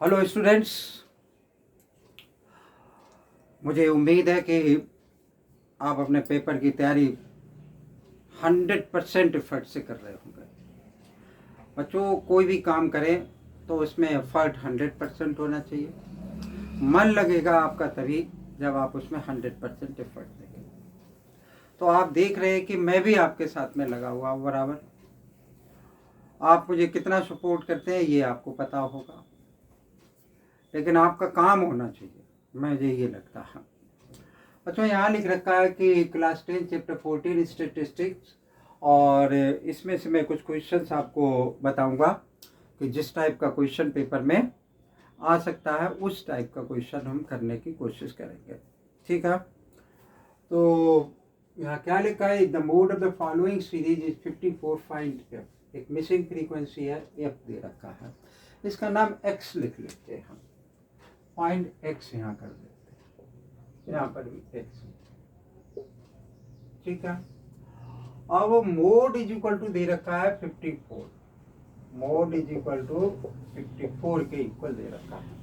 Hello students, मुझे उम्मीद है कि आप अपने पेपर की तैयारी 100% एफर्ट से कर रहे होंगे। बच्चों, कोई भी काम करें तो उसमें एफर्ट 100% होना चाहिए। मन लगेगा आपका तभी जब आप उसमें 100% एफर्ट देंगे। तो आप देख रहे हैं कि मैं भी आपके साथ में लगा हुआ हूँ बराबर। आप मुझे कितना सपोर्ट करते हैं ये आपको पता होगा, लेकिन आपका काम होना चाहिए, मुझे ये लगता है। अच्छा, यहाँ लिख रखा है कि क्लास 10 चैप्टर 14 स्टेटिस्टिक्स, और इसमें से मैं कुछ क्वेश्चंस आपको बताऊंगा कि जिस टाइप का क्वेश्चन पेपर में आ सकता है उस टाइप का क्वेश्चन हम करने की कोशिश करेंगे। ठीक है, तो यहाँ क्या लिखा है, the mode of the following series is 54, find F. एक मिसिंग फ्रीक्वेंसी है, एफ दे रखा है, इसका नाम एक्स लिख लेते हैं हम। फाइंड एक्स यहाँ कर देते हैं, यहाँ पर भी एक्स। ठीक है, अब मोड इज इक्वल टू दे रखा है 54। मोड इज इक्वल टू 54 के इक्वल दे रखा है।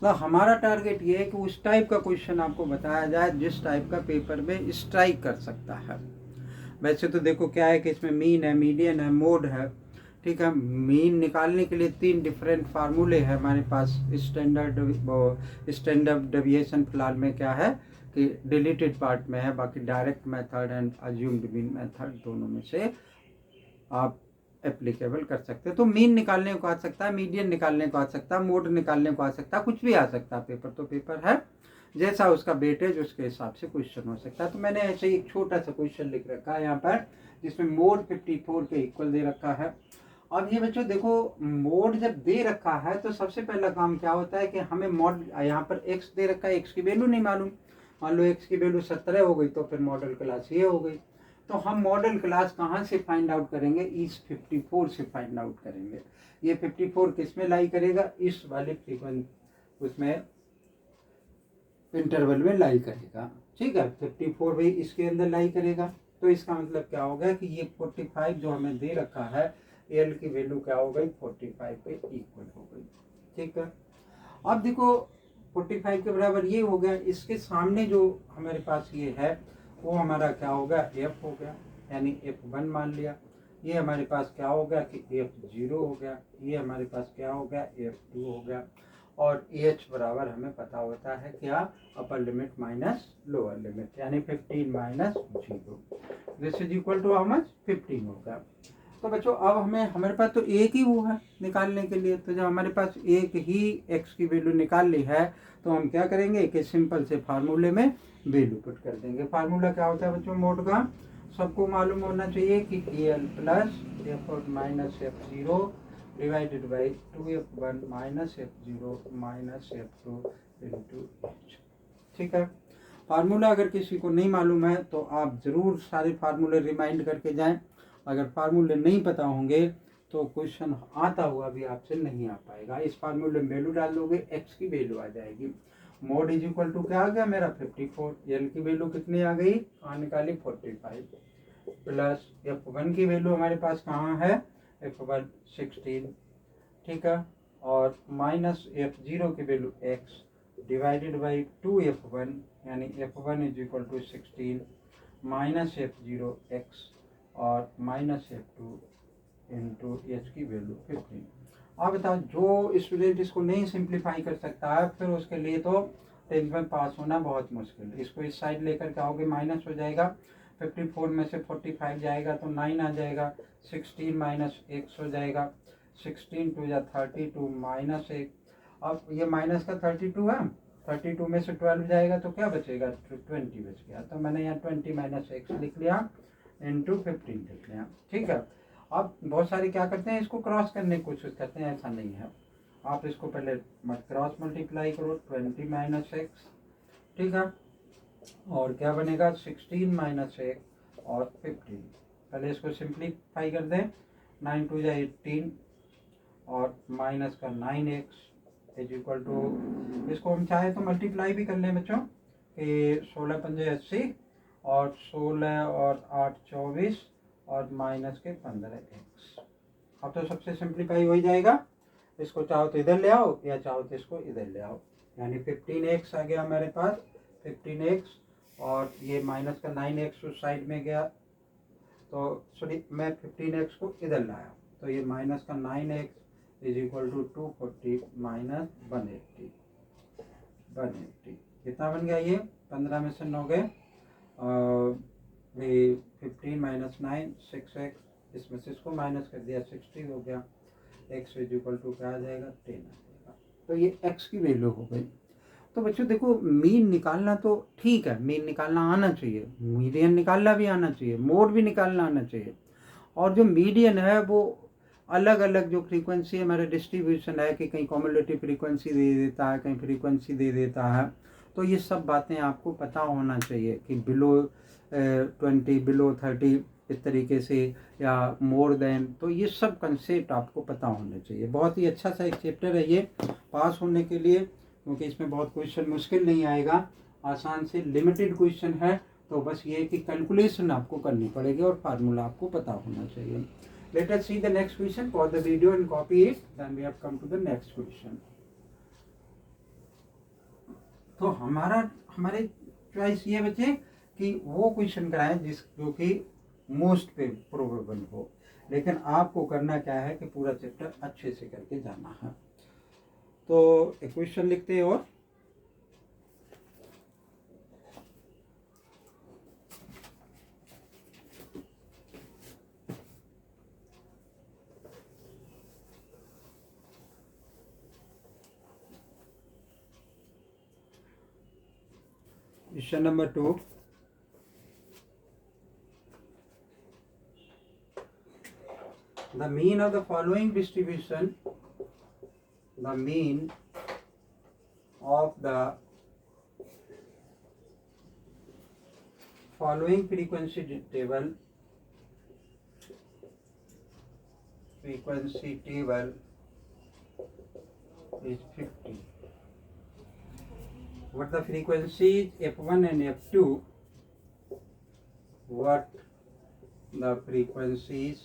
तो हमारा टारगेट ये है कि उस टाइप का क्वेश्चन आपको बताया जाए जिस टाइप का पेपर में स्ट्राइक कर सकता है। वैसे तो देखो क्या है कि इसमें मीन है, मीडियन है, मोड है। ठीक है, मीन निकालने के लिए 3 डिफरेंट फार्मूले हैं हमारे पास। स्टैंडर्ड डेविएशन फिलहाल में क्या है कि डिलीटेड पार्ट में है, बाकी direct method and assumed mean method दोनों में से आप एप्लीकेबल कर सकते हैं। तो मीन निकालने को आ सकता है, मीडियन निकालने को आ सकता है, मोड निकालने को आ सकता है, कुछ भी आ सकता है। पेपर तो पेपर है, जैसा उसका वेटेज उसके हिसाब से क्वेश्चन हो सकता है। तो मैंने ऐसे ही एक छोटा सा क्वेश्चन लिख रखा है यहाँ पर, जिसमें मोड 54 के इक्वल दे रखा है। अब ये बच्चों देखो, मोड जब दे रखा है तो सबसे पहला काम क्या होता है कि हमें मॉड, यहाँ पर एक्स दे रखा है, एक्स की वैल्यू नहीं मालूम। मान लो एक्स की वैल्यू 17 हो गई तो फिर मॉडल क्लास ये हो गई। तो हम मॉडल क्लास कहाँ से फाइंड आउट करेंगे? इस 54 से फाइंड आउट करेंगे। ये 54 किस में लाई करेगा? इस वाले फ्रीक्वेंसी उसमें इंटरवल में लाई करेगा। ठीक है, 54 भी इसके अंदर लाई करेगा। तो इसका मतलब क्या होगा कि ये 45 जो हमें दे रखा है, एल की वैल्यू क्या हो गई? 45 पे इक्वल हो गई। ठीक है, अब देखो 45 के बराबर ये हो गया, इसके सामने जो हमारे पास ये है वो हमारा क्या होगा? एफ हो गया, यानी F1 मान लिया। ये हमारे पास क्या हो गया कि F0 हो गया। ये हमारे पास क्या हो गया? F2 हो गया। और एच बराबर हमें पता होता है क्या? Upper limit minus lower limit, यानी 15 minus 0, this is equal to how much? 15 होगा। तो बच्चों अब हमारे पास तो एक ही वो है निकालने के लिए। तो जब हमारे पास एक ही एक्स की वैल्यू निकाल ली है तो हम क्या करेंगे कि सिंपल से फार्मूले में वैल्यू पुट कर देंगे। फार्मूला क्या होता है बच्चों मोड का? सबको मालूम होना चाहिए कि L plus F minus F0 divided by 2F1 minus F0 minus F2 into H. ठीक है, फार्मूला अगर किसी को नहीं मालूम है तो आप ज़रूर सारे फार्मूले रिमाइंड करके जाएं। अगर फार्मूले नहीं पता होंगे तो क्वेश्चन आता हुआ भी आपसे नहीं आ पाएगा। इस फार्मूले में वैल्यू डाल दोगे, एक्स की वैल्यू आ जाएगी। मोड इज इक्वल टू क्या आ गया मेरा? 54। एल की वैल्यू कितनी आ गई? कहाँ निकाली? 45 प्लस F1 की वैल्यू हमारे पास कहाँ है? F1 16। ठीक है, और माइनस F0 की value x divided by 2F1, यानी F1 is equal to 16 minus F0 x और माइनस F2 इंटू एच की वैल्यू 15। अब बताओ, जो स्टूडेंट इसको नहीं सिंप्लीफाई कर सकता है फिर उसके लिए तो 10th में पास होना बहुत मुश्किल है। इसको इस साइड लेकर क्या होगे? माइनस हो जाएगा। 54 में से 45 जाएगा तो 9 आ जाएगा। 16 माइनस एक्स हो जाएगा। 16 टू या 32 माइनस एक। अब ये माइनस का 32 है, 32 में से 12 जाएगा तो क्या बचेगा? 20 बच गया। तो मैंने यहाँ 20 माइनस एक्स लिख लिया इंटू 15 लिख लिया। ठीक है, अब बहुत सारे क्या करते हैं, इसको क्रॉस करने की कोशिश करते हैं। ऐसा नहीं है, आप इसको पहले क्रॉस मल्टीप्लाई करो, 20 माइनस एक्स। ठीक है, और क्या बनेगा? 16 माइनस एक और 15। पहले इसको सिंप्लीफाई कर दें, 9 टू या 18 और माइनस का 9x इज इक्वल टू, इसको हम चाहे तो मल्टीप्लाई भी कर लें बच्चों कि 16 पंजे 80 और 16 और 8 24 और माइनस के 15x। अब तो सबसे सिंप्लीफाई हो ही जाएगा। इसको चाहो तो इधर ले आओ या चाहो तो इसको इधर ले आओ, यानी 15x आ गया हमारे पास 15x, और ये माइनस का 9x उस साइड में गया, तो सॉरी मैं 15x को इधर लाया, तो ये माइनस का 9x is equal to 240 minus 180 कितना बन गया ये 15 में से 9 गए, ये 15 माइनस 9 6x, इसमें से इसको माइनस कर दिया 60 हो गया, x इज इक्वल टू क्या आ जाएगा 10 आ जाएगा। तो ये x की वैल्यू हो गई। तो बच्चों देखो मीन निकालना तो ठीक है, मीन निकालना आना चाहिए, मीडियन निकालना भी आना चाहिए, मोड भी निकालना आना चाहिए, और जो मीडियन है वो अलग अलग जो फ्रीक्वेंसी हमारे डिस्ट्रीब्यूशन है कि कहीं कॉम्युलेटिव फ्रीक्वेंसी दे देता है, कहीं फ्रीक्वेंसी दे देता है, तो ये सब बातें आपको पता होना चाहिए कि बिलो 20 बिलो 30 इस तरीके से या मोर देन, तो ये सब कंसेप्ट आपको पता होने चाहिए। बहुत ही अच्छा सा एक चैप्टर है ये पास होने के लिए, क्योंकि इसमें बहुत क्वेश्चन मुश्किल नहीं आएगा, आसान से लिमिटेड क्वेश्चन है, तो बस ये कि कैलकुलेशन आपको करनी पड़ेगी और फार्मूला आपको पता होना चाहिए। Let us see the next question, pause the video and copy it, then we have come to the next question. तो हमारे चॉइस ये बचे कि वो क्वेश्चन कराएं जो कि मोस्ट प्रोबेबल हो, लेकिन आपको करना क्या है कि पूरा चैप्टर अच्छे से करके जाना है। तो एक क्वेश्चन लिखते हैं और question number 2, the mean of the following distribution, the mean of the following frequency table is 50. What the frequencies f1 and f2, what the frequencies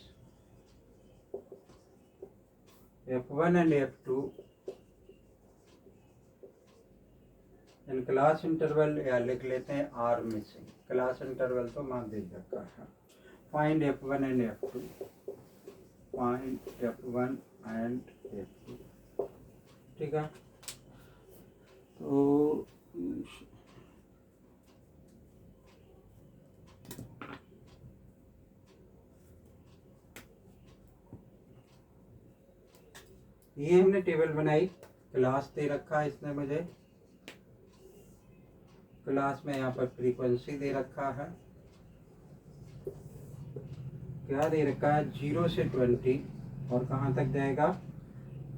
f1 and f2 in class interval, या लिख लेते हैं are में से, class interval तो मान दे रखा है, find f1 and f2, find f1 and f2, ठीक है। तो ये हमने टेबल बनाई, क्लास दे रखा है इसने मुझे, क्लास में यहाँ पर फ्रीक्वेंसी दे रखा है, क्या दे रखा है 0 से 20 और कहाँ तक जाएगा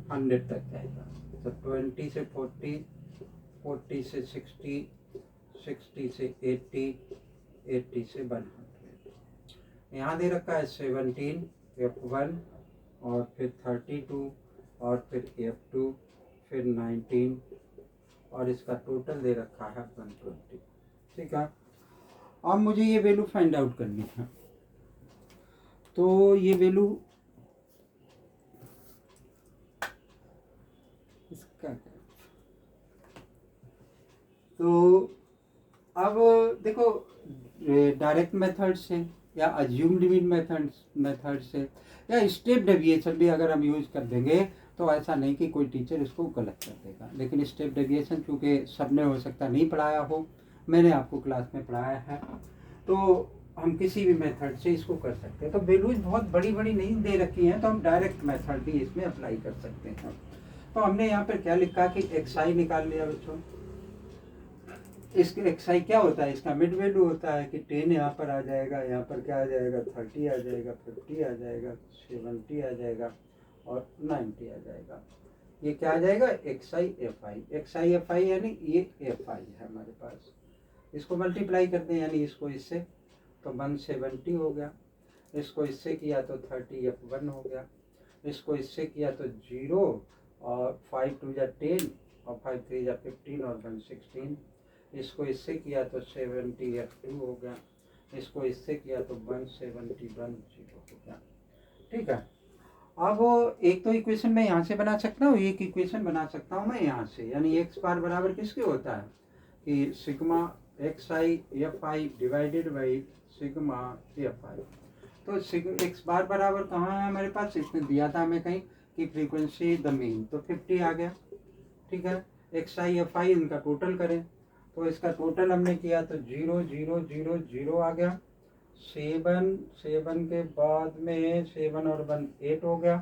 100 तक जाएगा, तो 20 से 40, 40 से 60, 60 से 80, 80 से 100। यहाँ दे रखा है 17 f1 और फिर 32 और फिर f2 फिर 19 और इसका टोटल दे रखा है 120, ठीक है। अब मुझे ये वैल्यू फाइंड आउट करनी है, तो ये वैल्यू इसका, तो अब देखो डायरेक्ट मेथड से या अज्यूम्ड मीन मेथड से या स्टेप डेविएशन भी अगर हम यूज कर देंगे तो ऐसा नहीं कि कोई टीचर इसको गलत कर देगा, लेकिन स्टेप डेविएशन चूँकि सबने हो सकता नहीं पढ़ाया हो, मैंने आपको क्लास में पढ़ाया है, तो हम किसी भी मेथड से इसको कर सकते हैं। तो वैल्यूज बहुत बड़ी बड़ी नहीं दे रखी हैं, तो हम डायरेक्ट मेथड भी इसमें अप्लाई कर सकते हैं। तो हमने यहाँ पर क्या लिखा कि एक्सआई निकाल लिया बच्चों, इसके एक्सआई क्या होता है, इसका मिड वैल्यू होता है कि 10 यहाँ पर आ जाएगा, यहाँ पर क्या आ जाएगा 30 आ जाएगा, 50 आ जाएगा, 70 आ जाएगा और 90 आ जाएगा। ये क्या आ जाएगा एक्सआई एफ आई यानी ये एफ आई है हमारे पास, इसको मल्टीप्लाई कर दें यानी इसको इससे, तो 170 हो गया, इसको इससे किया तो 30f1 हो गया, इसको इससे किया तो 0 और 5 2 जा 10 और 5 3 जा 15 और 116, इसको इससे किया तो 70f2 हो गया, इसको इससे किया तो 171 0 हो गया, ठीक है। अब एक तो इक्वेशन मैं यहाँ से बना सकता हूँ, एक इक्वेशन बना सकता हूँ मैं यहाँ से, यानी एक्स बार बराबर किसके होता है कि sigma x I F I divided by sigma F I. तो एक्स बार बराबर कहाँ है हमारे पास, इसने दिया था हमें कहीं कि फ्रीक्वेंसी द मीन, तो 50 आ गया। ठीक है, एक्स आई एफ आई इनका टोटल करें, तो इसका टोटल हमने किया तो 0 0 0 0 आ गया। 7 7 के बाद में 7 और 1 8 हो गया।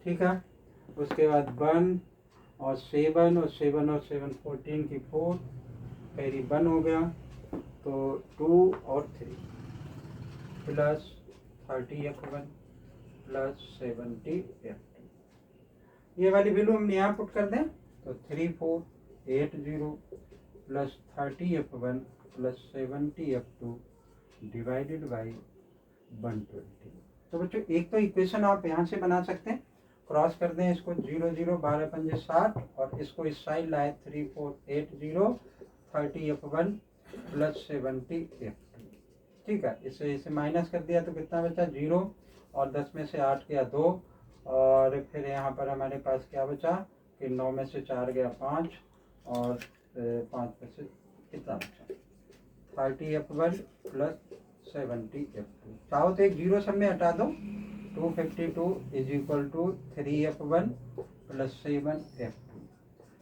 ठीक है, उसके बाद 1 और 7 और 7 और 7 14 की 4 कैरी 1 हो गया, तो 2 और 3 प्लस 30f1 प्लस 70f2, ये वाली वैल्यू हम यहाँ पुट कर दें तो 3480 plus 30f1 plus 70f2 divided by 120। तो बच्चों एक तो इक्वेशन आप यहाँ से बना सकते हैं, क्रॉस कर दें इसको, 0 0 12 पंजे 60 और इसको इस साइड लाए 3480 30f1 प्लस 70f2। ठीक है, इसे माइनस कर दिया तो कितना बचा 0, और 10 में से 8 गया 2, और फिर यहाँ पर हमारे पास क्या बचा कि 9 में से 4 गया 5, और 5 में से कितना बचा 30f1 प्लस 70f2। चाहो तो एक 0 सब में हटा दो, 252 is equal to 3f1 plus 7f2।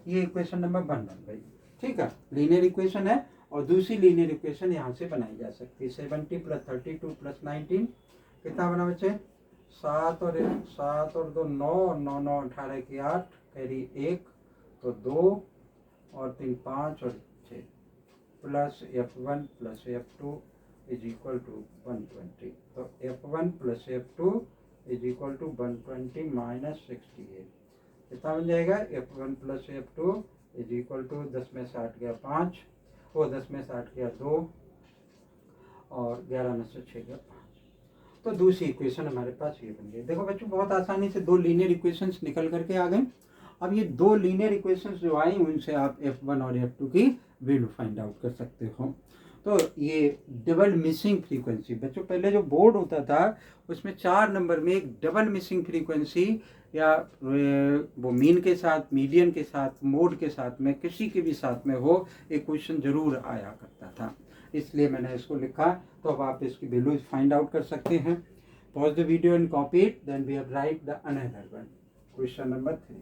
ये इक्वेशन नंबर 1 बन गई। ठीक है, लीनियर इक्वेशन है, और दूसरी लीनियर इक्वेशन यहाँ से बनाई जा सकती है। 70 प्लस 32 प्लस 19 कितना बना बच्चे 7 और 2 9 और 9 9 18 की 8 कैरी 1 तो 2 और 3 5 और 6 plus f1 plus f2 is equal to 120। तो f1 plus f2 is equal to 120 minus 68 कितना बन जाएगा, f1 plus f2 is equal to 10 में से 8 गया 5, वो 10 में से 8 गया 2, और 11 में से 6 गया 5। तो दूसरी इक्वेशन हमारे पास ये बन गई। देखो बच्चों बहुत आसानी से दो लीनियर इक्वेशंस निकल करके आ गए। अब ये दो लीनियर इक्वेशंस जो आई उनसे आप f1 और f2 की वैल्यू फाइंड आउट कर सकते हो। तो ये डबल मिसिंग फ्रीक्वेंसी, बच्चों पहले जो बोर्ड होता था उसमें 4 नंबर में एक डबल मिसिंग फ्रीक्वेंसी, या वो मीन के साथ, मीडियन के साथ, मोड के साथ में, किसी के भी साथ में हो, एक क्वेश्चन जरूर आया करता था, इसलिए मैंने इसको लिखा। तो अब आप इसकी वैल्यू फाइंड आउट कर सकते हैं। Pause the video and copy it, then we have write the another one, question number 3।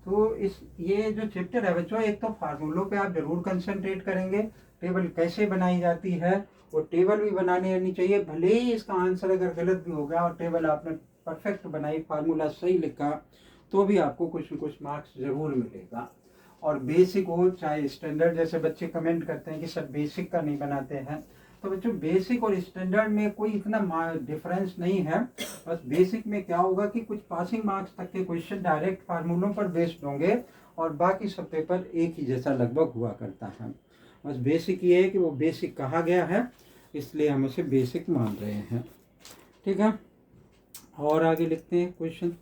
तो इस ये जो चैप्टर है बच्चों, एक तो फार्मूलों पे आप जरूर कंसंट्रेट करेंगे, टेबल कैसे बनाई जाती है वो टेबल भी बनानी आनी चाहिए, भले ही इसका आंसर अगर गलत भी हो गया और टेबल आपने परफेक्ट बनाई, फार्मूला सही लिखा, तो भी आपको कुछ न कुछ मार्क्स जरूर मिलेगा। और बेसिक हो चाहे स्टैंडर्ड, जैसे बच्चे कमेंट करते हैं कि सर बेसिक का नहीं बनाते हैं, तो बच्चों बेसिक और स्टैंडर्ड में कोई इतना डिफरेंस नहीं है। बस बेसिक में क्या होगा कि कुछ पासिंग मार्क्स तक के क्वेश्चन डायरेक्ट फार्मूलों पर बेस्ड होंगे, और बाकी सब पेपर एक ही जैसा लगभग हुआ करता है। बस बेसिक ये है कि वो बेसिक कहा गया है, इसलिए हम उसे बेसिक मान रहे हैं। ठीक है, और आगे लिखते हैं क्वेश्चन।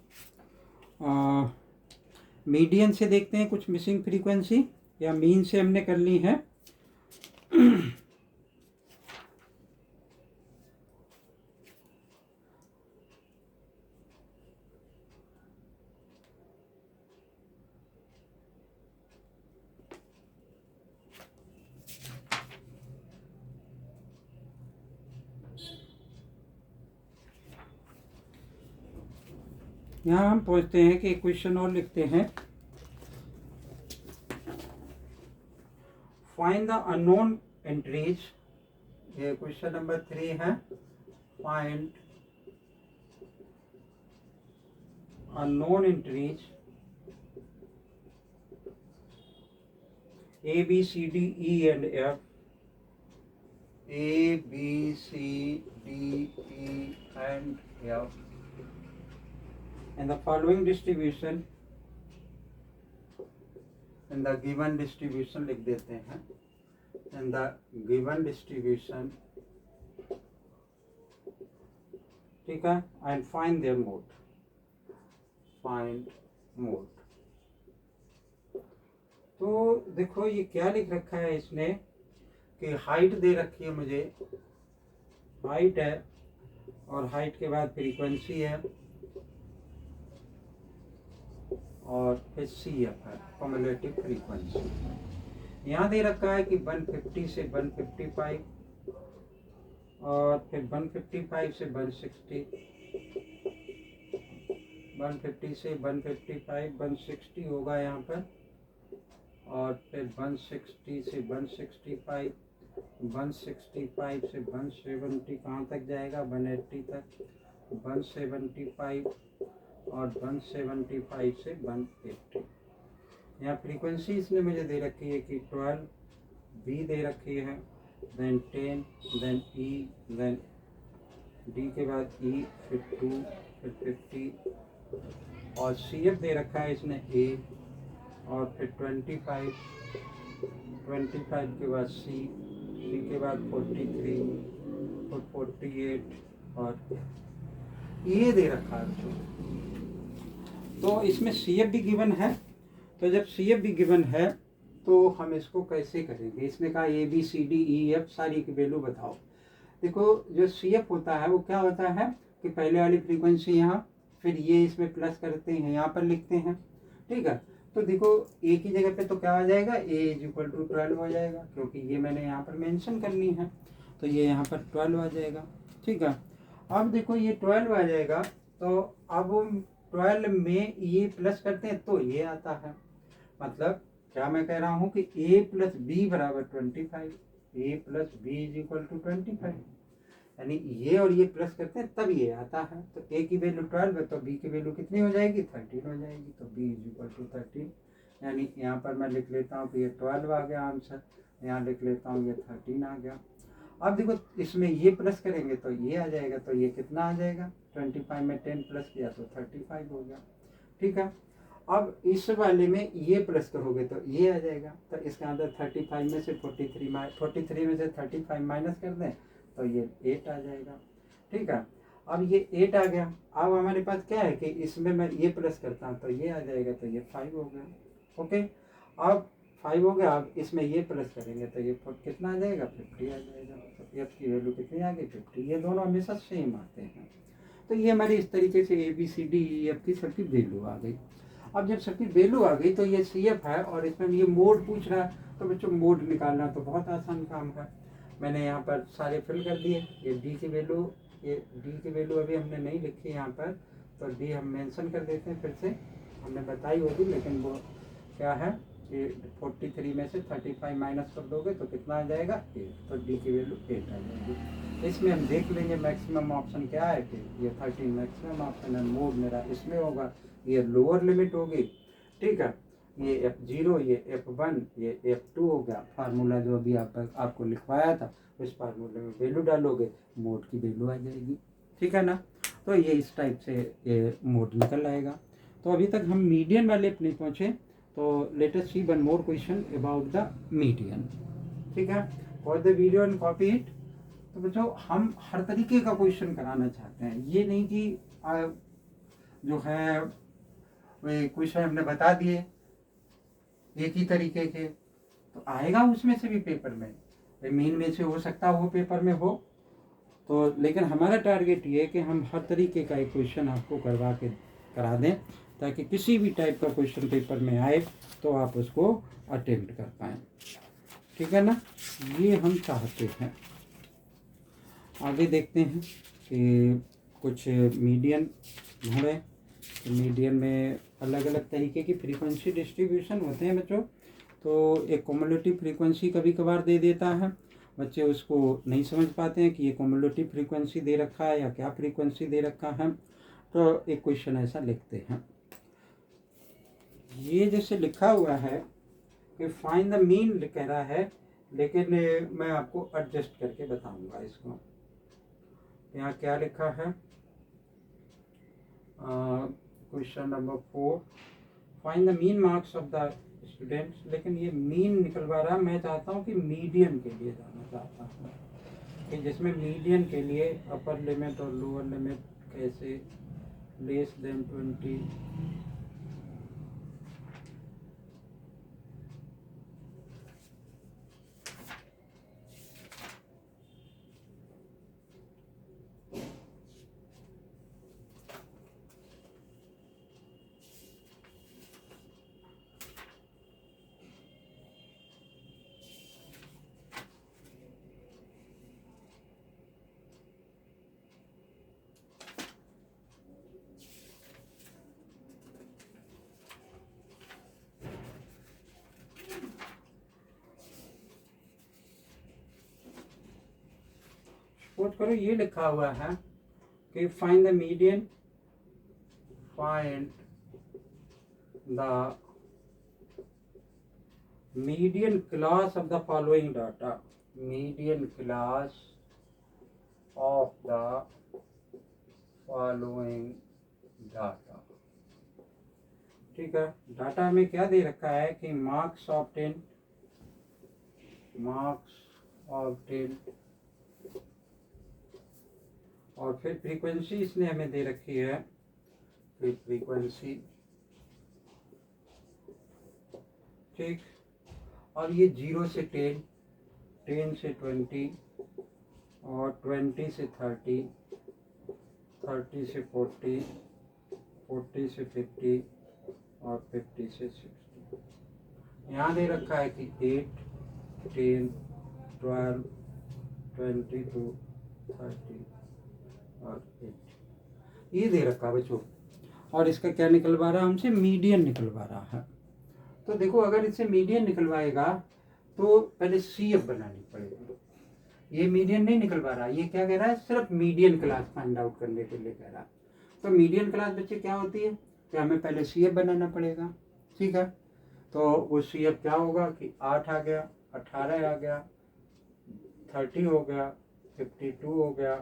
मीडियन से देखते हैं कुछ मिसिंग फ्रीक्वेंसी, या मीन से हमने कर ली है। यहाँ हम पहुँचते हैं कि क्वेश्चन और लिखते हैं। फाइंड द अननोन एंट्रीज, ये क्वेश्चन नंबर 3 है। Find unknown entries A B C D E and F, A B C D E and F, and the following distribution, in the given distribution लिख देते हैं, in the given distribution, ठीक है, and find their mode, find mode। तो देखो ये क्या लिख रखा है इसने कि हाइट दे रखी है मुझे, हाइट है और हाइट के बाद फ्रीक्वेंसी है और फिर सी एफ है, कम्युलेटिव फ्रीक्वेंसी। यहाँ दे रखा है कि 150 से 155 और फिर 155 से 160, 150 से 155 160 होगा यहाँ पर, और फिर 160 से 165, 165 से 170 कहाँ तक जाएगा, 180 तक, 175 और 175 से 180। यहाँ फ्रीक्वेंसी इसने मुझे दे रखी है कि 12, बी दे रखी है, देन 10, देन ई, देन डी के बाद ई, फिर 2, फिर 50 और सी एफ दे रखा है इसने ए, और फिर 25, 25 के बाद सी, सी के बाद 43, फिर 48 और ये दे रखा है। तो इसमें सी एफ भी गिवन है, तो जब सी एफ भी गिवन है तो हम इसको कैसे करेंगे। इसने कहा A B C D E F सारी की वैल्यू बताओ। देखो जो सी एफ होता है वो क्या होता है कि पहले वाली फ्रीक्वेंसी यहाँ, फिर ये इसमें प्लस करते हैं, यहाँ पर लिखते हैं, ठीक है। तो देखो ए की जगह पे तो क्या आ जाएगा, ए इज इक्वल टू 12 हो जाएगा, क्योंकि ये मैंने यहाँ पर मेंशन करनी है, तो ये यहाँ पर 12 आ जाएगा, ठीक है। अब देखो ये 12 आ जाएगा, तो अब 12 में ये प्लस करते हैं तो ये आता है, मतलब क्या मैं कह रहा हूँ कि a प्लस बी बराबर 25, a plus B is equal to 25, यानी ये और ये प्लस करते हैं तब ये आता है। तो a की वैल्यू 12 है तो b की वैल्यू कितनी हो जाएगी, 13 हो जाएगी, तो b इज इक्वल टू 13, यानी यहाँ पर मैं लिख लेता हूँ कि ये 12 आ गया आंसर, यहाँ लिख लेता हूँ ये 13 आ गया। अब देखो इसमें ये प्लस करेंगे तो ये आ जाएगा, तो ये कितना आ जाएगा, 25 में 10 प्लस किया तो 35 हो गया, ठीक है। अब इस वाले में ये प्लस करोगे तो ये आ जाएगा, तो इसके अंदर 35 में से 43 में से 35 माइनस कर दें तो ये 8 आ जाएगा, ठीक है। अब ये 8 आ गया, अब हमारे पास क्या है कि इसमें मैं ये प्लस करता हूँ तो ये आ जाएगा, तो ये 5 हो गया, ओके। अब 5 हो गया, अब इसमें ये प्लस करेंगे तो ये कितना आ जाएगा, 50 आ जाएगा, तो एफ की वैल्यू कितनी आ गई, 50। ये दोनों हमेशा सेम आते हैं, तो ये हमारी इस तरीके से A B C D E F की सबकी वैल्यू आ गई। अब जब सबकी वैल्यू आ गई तो ये सी एफ है और इसमें ये मोड पूछ रहा है, तो बच्चों मोड निकालना तो बहुत आसान काम है। मैंने यहाँ पर सारे फिल कर दिए, ये डी की वैल्यू, ये डी की वैल्यू अभी हमने नहीं लिखी यहाँ पर, तो डी हम मेंशन कर देते हैं, फिर से हमने बताई होगी, लेकिन वो क्या है कि 43 में से 35 माइनस कर दोगे तो कितना आ जाएगा, 8, तो डी की वैल्यू 8 आ जाएगी। इसमें हम देख लेंगे मैक्सिमम ऑप्शन क्या है कि ये 13 मैक्सिमम ऑप्शन है, मोड मेरा इसमें होगा, ये लोअर लिमिट होगी, ठीक है। ये F0, ये F1, ये F2 हो गया। फार्मूला जो अभी आपको लिखवाया था उस फार्मूले में वैल्यू डालोगे, मोड की वैल्यू आ जाएगी, ठीक है ना। तो ये इस टाइप से ये मोड निकल आएगा। तो अभी तक हम मीडियन वाले पे नहीं पहुँचे, तो let us see one more question about the median, ठीक है। For the video and copy it. तो बच्चों हम हर तरीके का क्वेश्चन कराना चाहते हैं, ये नहीं कि जो है वे क्वेश्चन हमने बता दिए एक ही तरीके के, तो आएगा उसमें से भी पेपर में, मेन में से हो सकता है वो पेपर में हो, तो लेकिन हमारा टारगेट ये है कि हम हर तरीके का एक क्वेश्चन आपको करा दें, ताकि किसी भी टाइप का क्वेश्चन पेपर में आए तो आप उसको अटेम्प्ट कर पाएँ, ठीक है ना। ये हम चाहते हैं। आगे देखते हैं कि कुछ मीडियन ढूंढें। तो मीडियन में अलग अलग तरीके की फ्रीक्वेंसी डिस्ट्रीब्यूशन होते हैं बच्चों। तो एक कम्युलेटिव फ्रीक्वेंसी कभी कभार दे देता है, बच्चे उसको नहीं समझ पाते हैं कि ये कम्युलेटिव फ्रीक्वेंसी दे रखा है या क्या फ्रीक्वेंसी दे रखा है, तो एक क्वेश्चन ऐसा लिखते हैं। ये जैसे लिखा हुआ है कि फाइंड द मीन कह रहा है, लेकिन मैं आपको एडजस्ट करके बताऊंगा इसको। यहाँ क्या लिखा है, question number 4, find the mean marks of the students, लेकिन ये मीन निकलवा रहा, मैं चाहता हूँ कि मीडियन के लिए जाना चाहता हूँ, कि जिसमें मीडियन के लिए अपर लिमिट और लोअर लिमिट कैसे, लेस देन 20, सपोज करो ये लिखा हुआ है कि find the median, find the median class of the following data, median class of the following data. ठीक है, डाटा में क्या दे रखा है कि मार्क्स ऑब्टेन, और फिर फ्रीक्वेंसी इसने हमें दे रखी है, फिर फ्रीक्वेंसी। ठीक, और ये 0 से 10, 10 से 20, और 20 से 30, 30 से 40, 40 से 50, और 50 से 60। यहाँ दे रखा है कि 8, 10, 12, 22, 30 और 8, ये दे रखा है बच्चों। और इसका क्या निकलवा रहा है हमसे, मीडियन निकलवा रहा है। तो देखो अगर इससे मीडियन निकलवाएगा तो पहले CF बनानी पड़ेगी। ये मीडियन नहीं निकलवा रहा, ये क्या कह रहा है, सिर्फ मीडियन क्लास फाइंड आउट करने के लिए कह रहा है। तो मीडियन क्लास बच्चे क्या होती है, तो हमें पहले CF बनाना पड़ेगा। ठीक है, तो वो CF क्या होगा कि 8 आ गया, 18 आ गया, 30 हो गया, 52 हो गया,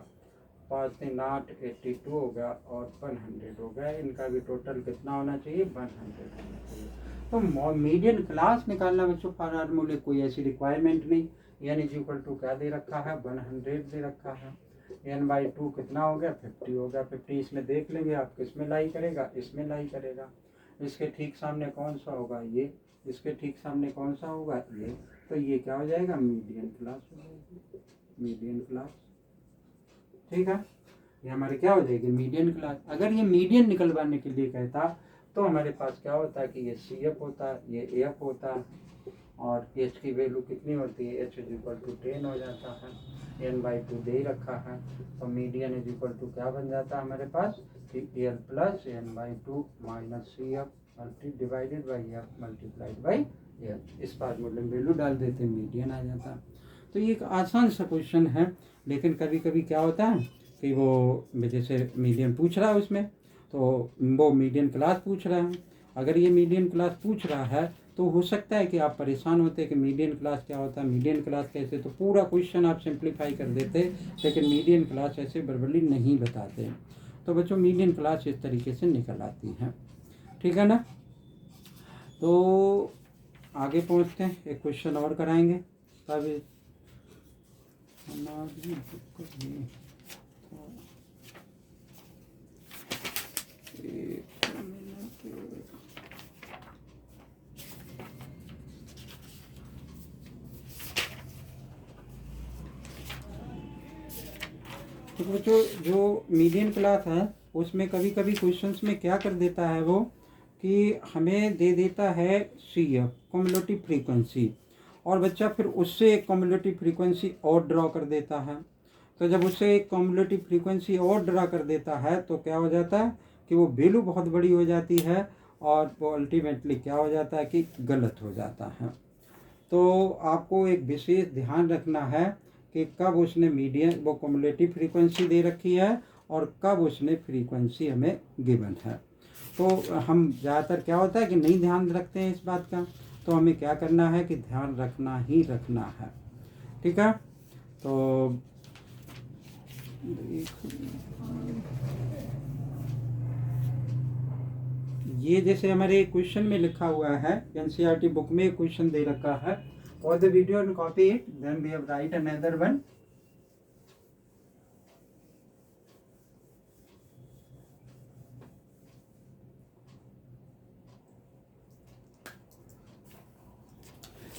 5 3 8, 82 हो गया, और 100 हो गया। इनका भी टोटल कितना होना चाहिए, 100 होना चाहिए। तो मीडियन क्लास निकालना बच्चों फॉर्मूले कोई ऐसी रिक्वायरमेंट नहीं। n इक्वल टू क्या दे रखा है, 100 दे रखा है। n/2 कितना हो गया, 50 हो गया। 50 इसमें देख लेंगे आप किसमें लाई करेगा, इसमें लाई करेगा। इसके ठीक सामने कौन सा होगा, ये। इसके ठीक सामने कौन सा होगा, ये। तो ये क्या हो जाएगा, मीडियन क्लास हो जाएगी, मीडियन क्लास। ठीक है, ये हमारे क्या हो जाएगी, मीडियन क्लास। अगर ये मीडियन निकलवाने के लिए कहता तो हमारे पास क्या होता है कि ये CF होता, ये AF होता, और H की वैल्यू कितनी होती है, H इक्वल टू 10 हो जाता है। n/2 दे रखा है, तो मीडियन इक्वल टू क्या बन जाता है हमारे पास, L plus n/2 minus CF divided by F multiplied by L। इस फार्मूले में वैल्यू डाल देते मीडियन आ जाता। तो ये एक आसान सा क्वेश्चन है, लेकिन कभी कभी क्या होता है कि वो जैसे मीडियन पूछ रहा है उसमें, तो वो मीडियन क्लास पूछ रहा है। अगर ये मीडियन क्लास पूछ रहा है तो हो सकता है कि आप परेशान होते कि मीडियन क्लास क्या होता है, मीडियन क्लास कैसे, तो पूरा क्वेश्चन आप सिंप्लीफाई कर देते, लेकिन मीडियन क्लास ऐसे बर्बरली नहीं बताते। तो बच्चों मीडियन क्लास इस तरीके से निकल आती है। ठीक है ना, तो आगे पहुंचते हैं, एक क्वेश्चन और कराएंगे। तब तो बच्चों जो मीडियन क्लास है उसमें कभी कभी क्वेश्चंस में क्या कर देता है वो कि हमें दे देता है CF कम्युलेटिव फ्रीक्वेंसी, और बच्चा फिर उससे एक कम्युलेटिव फ्रीक्वेंसी और ड्रॉ कर देता है। तो जब उससे एक कम्युलेटिव फ्रीक्वेंसी और ड्रा कर देता है तो क्या हो जाता है कि वो वैल्यू बहुत बड़ी हो जाती है, और वो अल्टीमेटली क्या हो जाता है कि गलत हो जाता है। तो आपको एक विशेष ध्यान रखना है कि कब उसने मीडियन वो कम्युलेटिव फ्रीक्वेंसी दे रखी है और कब उसने फ्रीक्वेंसी हमें गिवन है। तो हम ज़्यादातर क्या होता है कि नहीं ध्यान रखते हैं इस बात का, तो हमें क्या करना है कि ध्यान रखना ही रखना है। ठीक है, तो ये जैसे हमारे क्वेश्चन में लिखा हुआ है, NCERT बुक में क्वेश्चन दे रखा है, और the video and copy it, then we have write another one.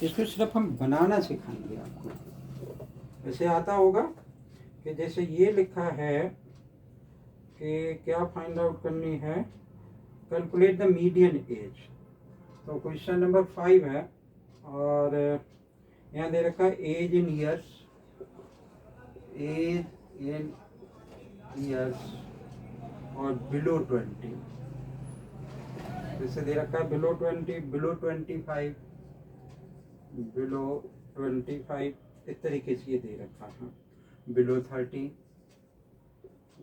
इसको सिर्फ हम बनाना सिखाएंगे आपको। ऐसे आता होगा कि जैसे ये लिखा है कि क्या फाइंड आउट करनी है, कैलकुलेट द मीडियन एज। तो क्वेश्चन नंबर 5 है, और यहाँ दे रखा है age in years, age in years और बिलो 20। जैसे दे रखा है बिलो 20, बिलो 25, बिलो 25, इस तरीके से ये दे रखा है। below 30,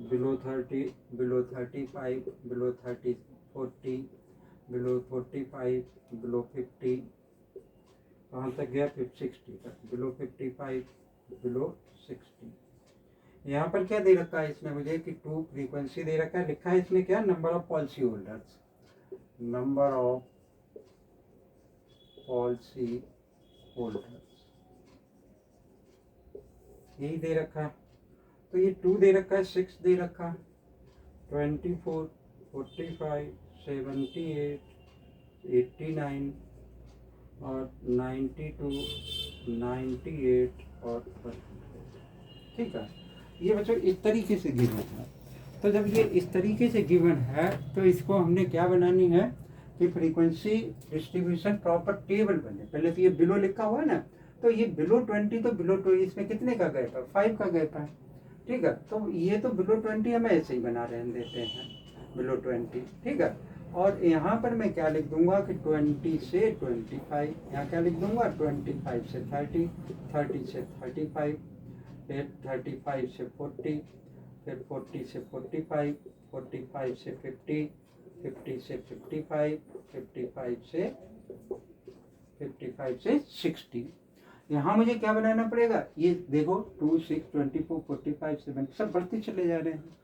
below 30, below 35, below 30, 40, below 45, below 50, कहाँ तक गया 60 तक, below 55, below 60। यहाँ पर क्या दे रखा है इसने मुझे कि 2 फ्रीक्वेंसी दे रखा है, लिखा है इसमें क्या, number of policy holders, number of policy holders यही दे रखा है। तो ये 2 दे रखा है, 6 दे रखा है, 24, 45, 78, 89 और 92, 98 और 100। ठीक है, ये बच्चों इस तरीके से गिवन है। तो जब ये इस तरीके से गिवन है तो इसको हमने क्या बनानी है कि फ्रीक्वेंसी डिस्ट्रीब्यूशन प्रॉपर टेबल बने। पहले तो ये बिलो लिखा हुआ है ना, तो ये बिलो 20 तो बिलो 20 इसमें कितने का गैप है, 5 का गैप है। ठीक है, तो ये तो बिलो 20 हम ऐसे ही बना रहे देते हैं बिलो 20। ठीक है, और यहाँ पर मैं क्या लिख दूंगा कि 20 से 25, यहाँ क्या लिख दूंगा 25 से 30, 30 से 35, फिर 35 से 40, फिर 40 से 45, 45 से 50, 50 से 55, 55 से 60। यहाँ मुझे क्या बनाना पड़ेगा, ये देखो 2, 6, 24, 45, 7 सब बढ़ते चले जा रहे हैं।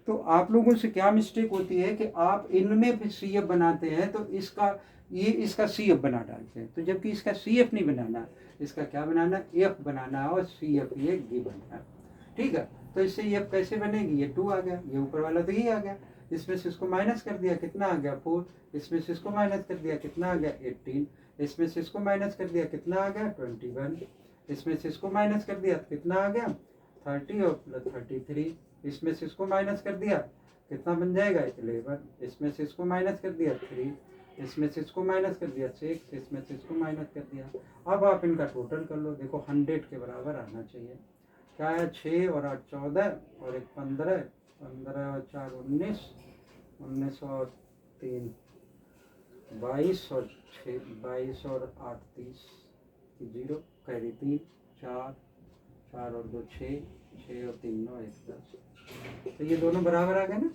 तो आप लोगों से क्या मिस्टेक होती है कि आप इनमें फिर CF बनाते हैं तो इसका CF बना डालते हैं, तो जबकि इसका CF नहीं बनाना, इसका क्या बनाना, F बनाना है, और CF ये गिवन है। ठीक है, तो इससे F कैसे बनेगी, ये 2 आ गया, ये ऊपर वाला तो ये आ गया, इसमें से इसको माइनस कर दिया कितना आ गया 4, इसमें से इसको माइनस कर दिया कितना आ गया 18, इसमें से इसको माइनस कर दिया कितना आ गया 21, इसमें से इसको माइनस कर दिया कितना आ गया 30 और प्लस 33, इसमें से इसको माइनस कर दिया कितना बन जाएगा 11, इसमें से इसको माइनस कर दिया 3, इसमें से इसको माइनस कर दिया 6, इसमें से इसको माइनस कर दिया। अब आप इनका टोटल कर लो, देखो 100 के बराबर आना चाहिए। क्या है, 6 और 8 14 और 1 15, 15 और 4 19, 19 और 3 22 और 6 22 और 8 30, 0 कैरी 3, 4 4 और 2 6, 6 और 3 9 1 10। तो ये दोनों बराबर आ गए ना।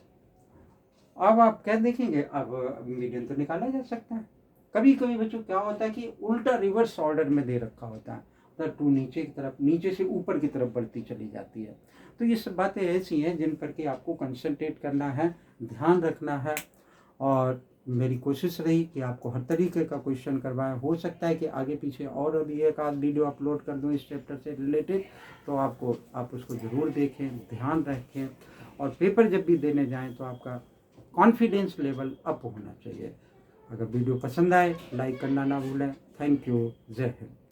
अब आप क्या देखेंगे, अब मीडियन तो निकाला जा सकता है। कभी कभी बच्चों क्या होता है कि उल्टा रिवर्स ऑर्डर में दे रखा होता है, मतलब 2 नीचे की तरफ, नीचे से ऊपर की तरफ बढ़ती चली जाती है। तो ये सब बातें ऐसी हैं जिन पर के आपको कंसंट्रेट करना है, ध्यान रखना है। और मेरी कोशिश रही कि आपको हर तरीके का क्वेश्चन करवाएं। हो सकता है कि आगे पीछे और अभी एक आध वीडियो अपलोड कर दूं इस चैप्टर से रिलेटेड, तो आप उसको ज़रूर देखें, ध्यान रखें, और पेपर जब भी देने जाएं तो आपका कॉन्फिडेंस लेवल अप होना चाहिए। अगर वीडियो पसंद आए लाइक करना ना भूलें। थैंक यू, जय हिंद।